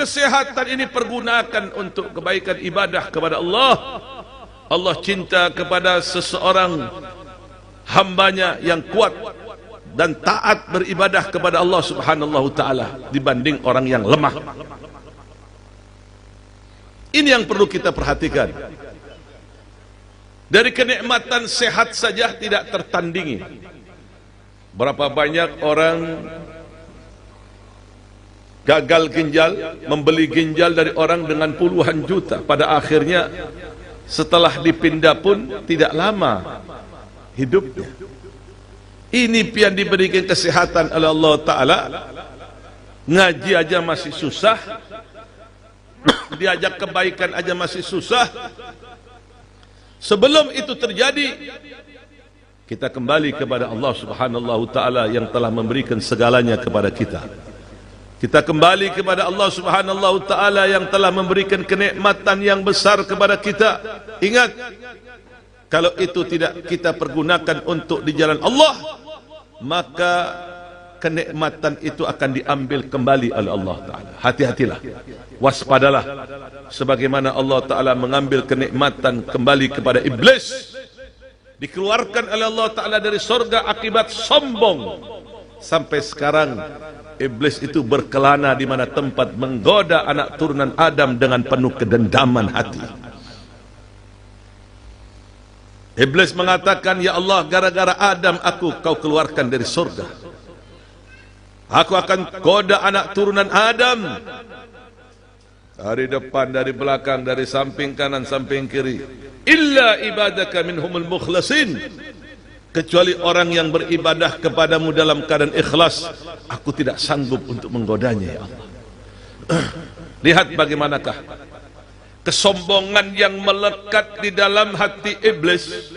Kesehatan ini pergunakan untuk kebaikan ibadah kepada Allah. Allah cinta kepada seseorang hambanya yang kuat dan taat beribadah kepada Allah subhanahu ta'ala dibanding orang yang lemah. Ini yang perlu kita perhatikan. Dari kenikmatan sehat saja tidak tertandingi. Berapa banyak orang gagal ginjal, membeli ginjal dari orang dengan puluhan juta. Pada akhirnya setelah dipindah pun tidak lama hidupnya. Ini yang diberikan kesehatan oleh Allah Ta'ala. Ngaji aja masih susah, diajak kebaikan aja masih susah. Sebelum itu terjadi, kita kembali kepada Allah Subhanahu Ta'ala yang telah memberikan segalanya kepada kita. Kita kembali kepada Allah Subhanahu Ta'ala yang telah memberikan kenikmatan yang besar kepada kita. Ingat, kalau itu tidak kita pergunakan untuk di jalan Allah, maka kenikmatan itu akan diambil kembali oleh Allah Ta'ala. Hati-hatilah, waspadalah. Sebagaimana Allah Ta'ala mengambil kenikmatan kembali kepada iblis, dikeluarkan oleh Allah Ta'ala dari surga akibat sombong. Sampai sekarang iblis itu berkelana di mana tempat menggoda anak turunan Adam dengan penuh kedendaman hati. Iblis mengatakan, ya Allah, gara-gara Adam kau keluarkan dari surga. Aku akan goda anak turunan Adam. Dari depan, dari belakang, dari samping kanan, samping kiri. Illa ibadaka minhumul mukhlasin. Kecuali orang yang beribadah kepadamu dalam keadaan ikhlas, aku tidak sanggup untuk menggodanya, ya Allah. Lihat bagaimanakah kesombongan yang melekat di dalam hati iblis,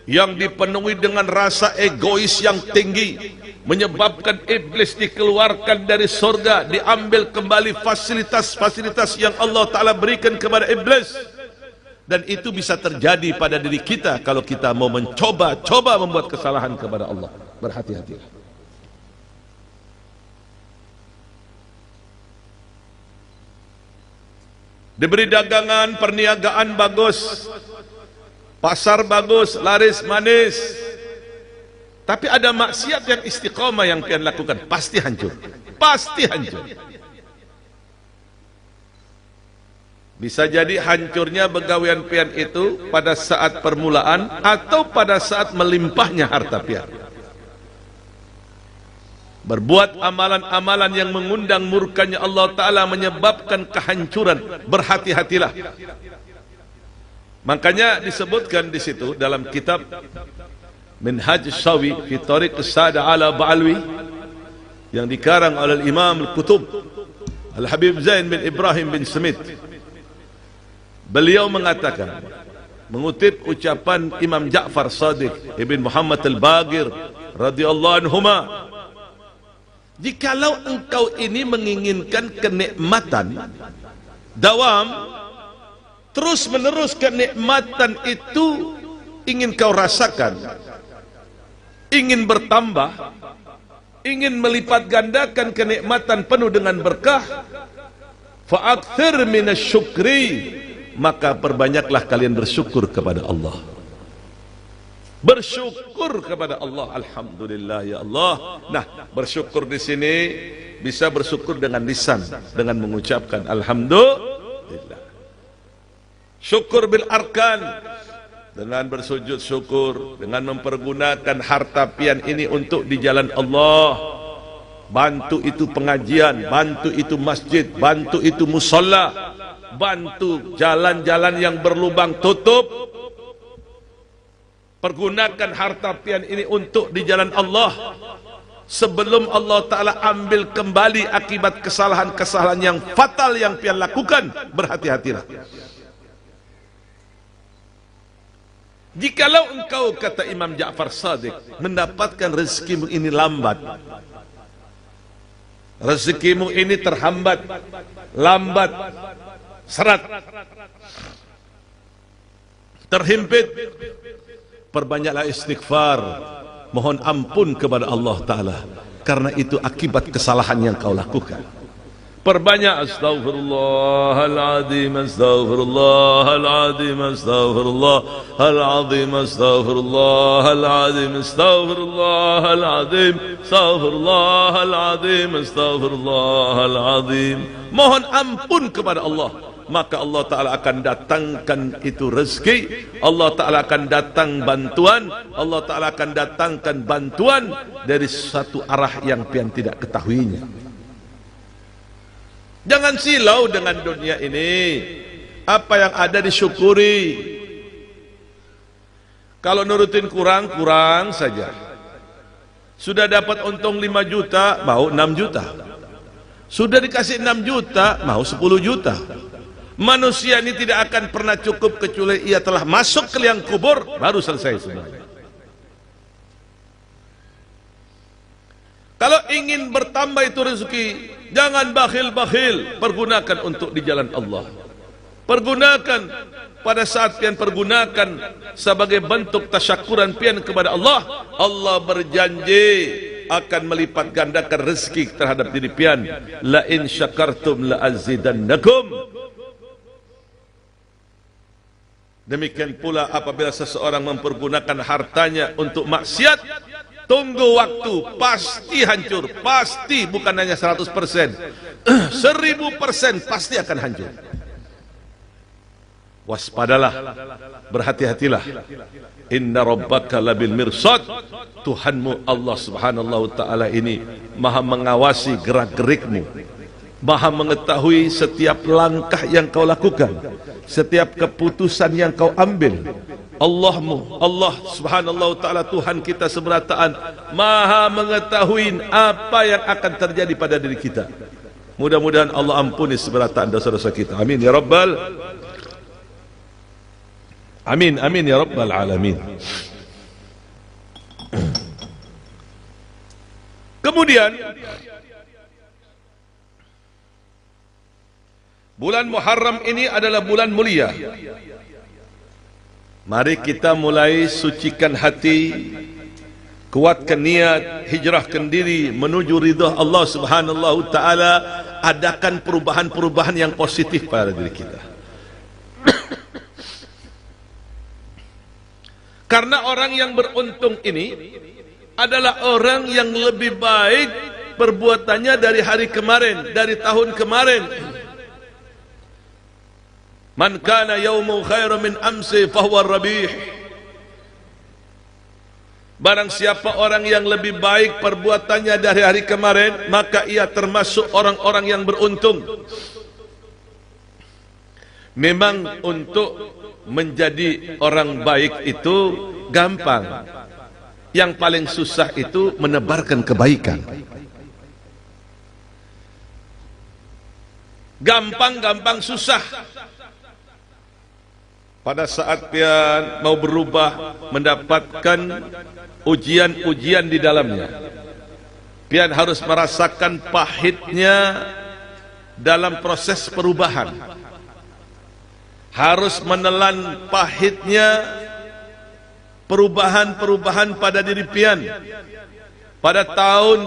yang dipenuhi dengan rasa egois yang tinggi, menyebabkan iblis dikeluarkan dari surga, diambil kembali fasilitas-fasilitas yang Allah Ta'ala berikan kepada iblis. Dan itu bisa terjadi pada diri kita kalau kita mau mencoba membuat kesalahan kepada Allah. Berhati-hatilah. Diberi dagangan, perniagaan bagus, pasar bagus, laris manis, tapi ada maksiat yang istiqomah yang kalian lakukan, pasti hancur. Pasti hancur. Bisa jadi hancurnya begawian pian itu pada saat permulaan atau pada saat melimpahnya harta pian. Berbuat amalan-amalan yang mengundang murkanya Allah Ta'ala menyebabkan kehancuran. Berhati-hatilah. Makanya disebutkan di situ dalam kitab Minhaj Shawi fi Tariq As-Sada ala Ba'alwi yang dikarang oleh Imam Al-Qutub Al-Habib Zain bin Ibrahim bin Smith. Beliau mengatakan, mengutip ucapan Imam Ja'far Sadiq Ibn Muhammad Al-Bagir radhiyallahu anhuma, jikalau engkau ini menginginkan kenikmatan dawam, terus menerus kenikmatan itu ingin kau rasakan, ingin bertambah, ingin melipat gandakan kenikmatan penuh dengan berkah, fa'akthir minasyukri, maka perbanyaklah kalian bersyukur kepada Allah. Bersyukur kepada Allah. Alhamdulillah ya Allah. Nah, bersyukur di sini bisa bersyukur dengan lisan, dengan mengucapkan alhamdulillah. Syukur bil arkan, dengan bersujud syukur, dengan mempergunakan harta pian ini untuk di jalan Allah. Bantu itu pengajian, bantu itu masjid, bantu itu musola, bantu jalan-jalan yang berlubang tutup. Pergunakan harta pian ini untuk di jalan Allah sebelum Allah Ta'ala ambil kembali akibat kesalahan-kesalahan yang fatal yang pian lakukan. Berhati-hatilah. Jikalau engkau, kata Imam Ja'far Sadiq, mendapatkan rezekimu ini lambat, rezekimu ini terhambat, lambat, serat, terhimpit, perbanyaklah istighfar, mohon ampun kepada Allah Ta'ala, karena itu akibat kesalahan yang kau lakukan. Perbanyak astaghfirullahaladzim, astaghfirullahaladzim, astaghfirullahaladzim, astaghfirullahaladzim, astaghfirullahaladzim, astaghfirullahaladzim, astaghfirullahaladzim. Mohon ampun kepada Allah, maka Allah Ta'ala akan datangkan itu rezeki, Allah Ta'ala akan datang bantuan, Allah Ta'ala akan datangkan bantuan dari satu arah yang pian tidak ketahuinya. Jangan silau dengan dunia ini. Apa yang ada disyukuri. Kalau nurutin kurang saja. Sudah dapat untung 5 juta, mau 6 juta. Sudah dikasih 6 juta, mau 10 juta. Manusia ini tidak akan pernah cukup kecuali ia telah masuk ke liang kubur, baru selesai semuanya. Kalau ingin bertambah itu rezeki, jangan bakhil-bakhil, pergunakan untuk di jalan Allah. Pergunakan pada saat pian pergunakan sebagai bentuk tasyakuran pian kepada Allah. Allah berjanji akan melipat gandakan rezeki terhadap diri pian. La in syakartum la azidannakum. Demikian pula apabila seseorang mempergunakan hartanya untuk maksiat, tunggu waktu, pasti hancur, pasti, bukan hanya 100%, 1000% pasti akan hancur. Waspadalah, berhati-hatilah. Inna rabbaka labil mirsad. Tuhanmu Allah subhanahu wa ta'ala ini maha mengawasi gerak-gerikmu, maha mengetahui setiap langkah yang kau lakukan, setiap keputusan yang kau ambil. Allah subhanallah ta'ala Tuhan kita seberataan maha mengetahui apa yang akan terjadi pada diri kita. Mudah-mudahan Allah ampuni seberataan dosa-dosa kita. Amin ya rabbal amin, amin ya rabbal alamin. Kemudian bulan Muharram ini adalah bulan mulia. Mari kita mulai sucikan hati, kuatkan niat, hijrahkan diri menuju ridha Allah subhanahu ta'ala. Adakan perubahan-perubahan yang positif pada diri kita. Karena orang yang beruntung ini adalah orang yang lebih baik perbuatannya dari hari kemarin, dari tahun kemarin. Man kana yawmu khairan min amsi fahuwa rabih. Barang siapa orang yang lebih baik perbuatannya dari hari kemarin, maka ia termasuk orang-orang yang beruntung. Memang untuk menjadi orang baik itu gampang. Yang paling susah itu menebarkan kebaikan. Gampang susah. Pada saat pian mau berubah, mendapatkan ujian-ujian di dalamnya, pian harus merasakan pahitnya dalam proses perubahan, harus menelan pahitnya perubahan-perubahan pada diri pian. Pada tahun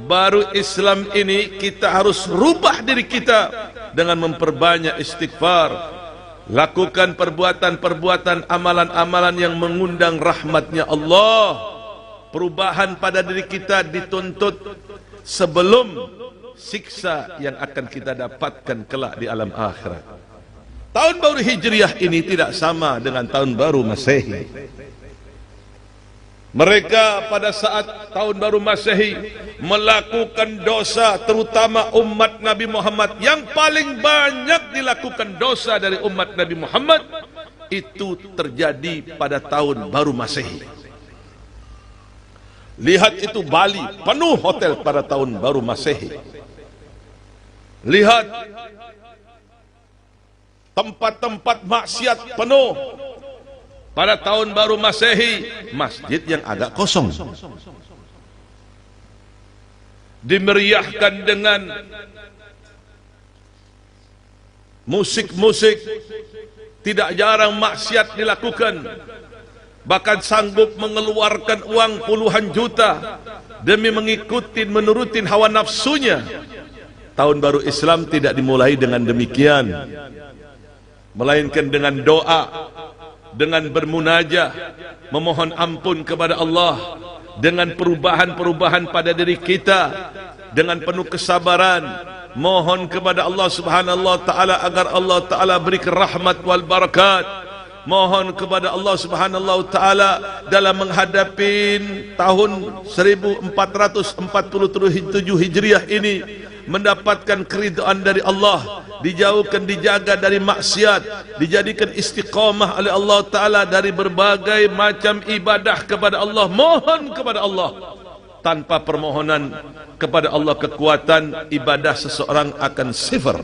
baru Islam ini kita harus rubah diri kita dengan memperbanyak istighfar. Lakukan perbuatan-perbuatan, amalan-amalan yang mengundang rahmatnya Allah. Perubahan pada diri kita dituntut sebelum siksa yang akan kita dapatkan kelak di alam akhirat. Tahun baru Hijriah ini tidak sama dengan tahun baru Masehi. Mereka pada saat tahun baru Masehi melakukan dosa, terutama umat Nabi Muhammad. Yang paling banyak dilakukan dosa dari umat Nabi Muhammad itu terjadi pada tahun baru Masehi. Lihat itu Bali, penuh hotel pada tahun baru Masehi. Lihat tempat-tempat maksiat penuh pada tahun baru Masehi. Masjid yang agak kosong dimeriahkan dengan musik-musik. Tidak jarang maksiat dilakukan, bahkan sanggup mengeluarkan uang puluhan juta demi mengikuti menurutin hawa nafsunya. tahun baru Islam tidak dimulai dengan demikian, melainkan dengan doa, dengan bermunajah, memohon ampun kepada Allah, dengan perubahan-perubahan pada diri kita, dengan penuh kesabaran, mohon kepada Allah Subhanahu Taala agar Allah Taala berikan rahmat wal barakat. Mohon kepada Allah Subhanahu Taala dalam menghadapi tahun 1447 Hijriah ini, mendapatkan keridhaan dari Allah, dijauhkan, dijaga dari maksiat, dijadikan istiqamah oleh Allah Ta'ala dari berbagai macam ibadah kepada Allah. Mohon kepada Allah. Tanpa permohonan kepada Allah kekuatan, ibadah seseorang akan sifar.